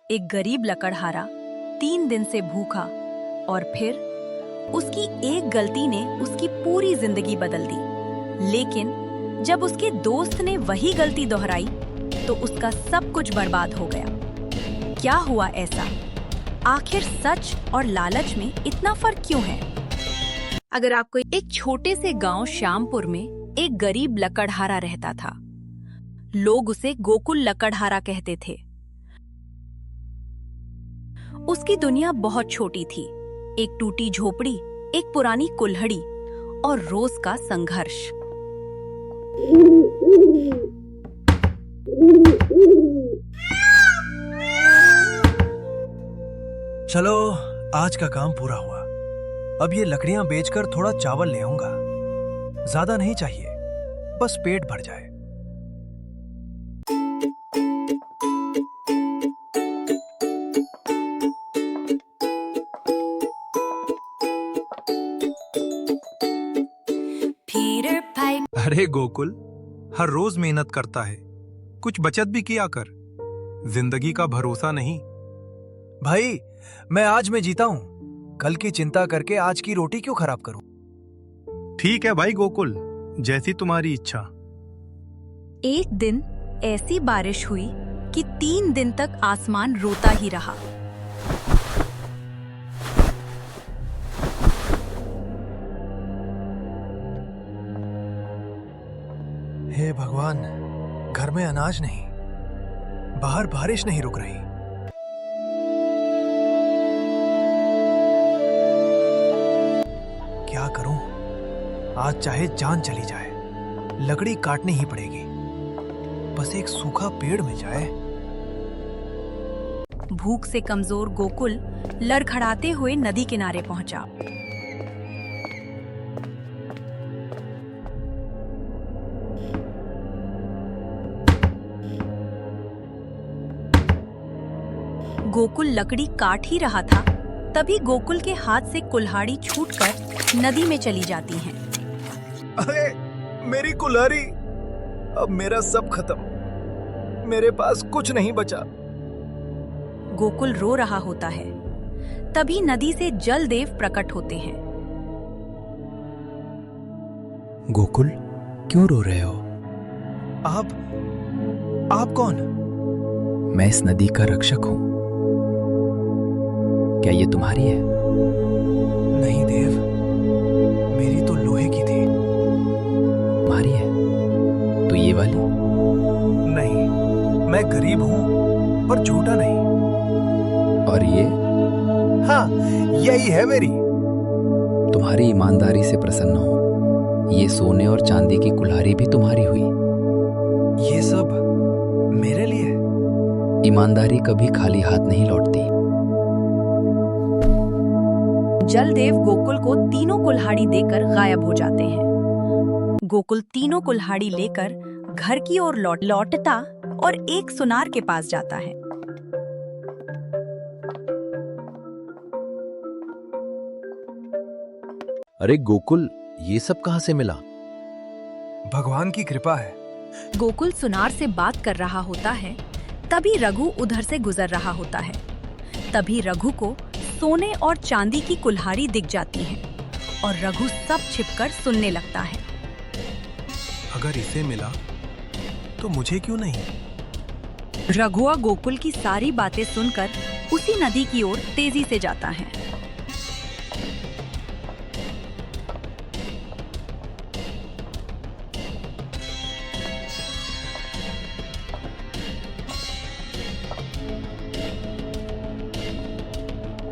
एक गरीब लकड़हारा 3 दिन से भूखा, और फिर उसकी एक गलती ने उसकी पूरी जिंदगी बदल दी। लेकिन जब उसके दोस्त ने वही गलती दोहराई तो उसका सब कुछ बर्बाद हो गया। क्या हुआ ऐसा? आखिर सच और लालच में इतना फर्क क्यों है? अगर आपको एक छोटे से गांव श्यामपुर में एक गरीब लकड़हारा रहता था। लोग उसे गोकुल लकड़हारा कहते थे। उसकी दुनिया बहुत छोटी थी। एक टूटी झोपड़ी, एक पुरानी कुल्हड़ी और रोज का संघर्ष। चलो, आज का काम पूरा हुआ। अब ये लकड़ियां बेचकर थोड़ा चावल ले आऊंगा। ज्यादा नहीं चाहिए, बस पेट भर जाए। अरे गोकुल, हर रोज मेहनत करता है, कुछ बचत भी किया कर। जिंदगी का भरोसा नहीं। भाई, मैं आज में जीता हूं। कल की चिंता करके आज की रोटी क्यों खराब करूं? ठीक है भाई गोकुल, जैसी तुम्हारी इच्छा। एक दिन ऐसी बारिश हुई कि 3 दिन तक आसमान रोता ही रहा। हे भगवान, घर में अनाज नहीं, बाहर बारिश नहीं रुक रही। क्या करूं? आज चाहे जान चली जाए, लकड़ी काटनी ही पड़ेगी। बस एक सूखा पेड़ मिल जाए। भूख से कमजोर गोकुल लड़खड़ाते हुए नदी किनारे पहुंचा। गोकुल लकड़ी काट ही रहा था, तभी गोकुल के हाथ से कुल्हाड़ी छूटकर नदी में चली जाती है। अरे मेरी कुल्हाड़ी! अब मेरा सब खत्म। मेरे पास कुछ नहीं बचा। गोकुल रो रहा होता है। तभी नदी से जलदेव प्रकट होते हैं। गोकुल, क्यों रो रहे हो? आप कौन? मैं इस नदी का रक्षक हूं। क्या ये तुम्हारी है? नहीं देव, मेरी तो लोहे की थी। तुम्हारी है तो ये वाली? नहीं, मैं गरीब हूं पर झूठा नहीं। और ये? हाँ, यही है मेरी। तुम्हारी ईमानदारी से प्रसन्न हूं। ये सोने और चांदी की कुल्हाड़ी भी तुम्हारी हुई। ये सब मेरे लिए? ईमानदारी कभी खाली हाथ नहीं लौटती। जलदेव गोकुल को तीनों कुल्हाड़ी देकर गायब हो जाते हैं। गोकुल तीनों कुल्हाड़ी लेकर घर की ओर लौटता और एक सुनार के पास जाता है। अरे गोकुल, ये सब कहां से मिला? भगवान की कृपा है। गोकुल सुनार से बात कर रहा होता है, तभी रघु उधर से गुजर रहा होता है। तभी रघु को सोने और चांदी की कुल्हाड़ी दिख जाती है और रघु सब छिपकर सुनने लगता है। अगर इसे मिला तो मुझे क्यों नहीं? रघुआ गोकुल की सारी बातें सुनकर उसी नदी की ओर तेजी से जाता है।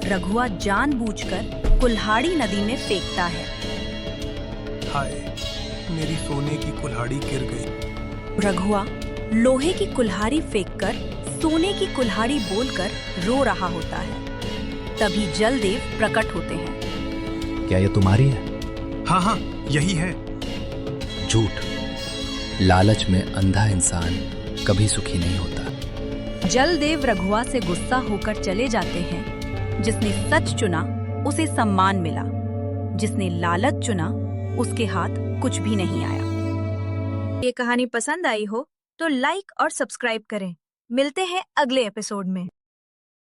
रघुआ जानबूझकर कुल्हाड़ी नदी में फेंकता है। हाय, मेरी सोने की कुल्हाड़ी गिर गई। रघुआ लोहे की कुल्हाड़ी फेंककर सोने की कुल्हाड़ी बोलकर रो रहा होता है। तभी जलदेव प्रकट होते हैं। क्या ये तुम्हारी है? हाँ, यही है। झूठ। लालच में अंधा इंसान कभी सुखी नहीं होता। जलदेव रघुआ से गुस्सा होकर चले जाते हैं। जिसने सच चुना उसे सम्मान मिला, जिसने लालच चुना उसके हाथ कुछ भी नहीं आया। ये कहानी पसंद आई हो तो लाइक और सब्सक्राइब करें। मिलते हैं अगले एपिसोड में।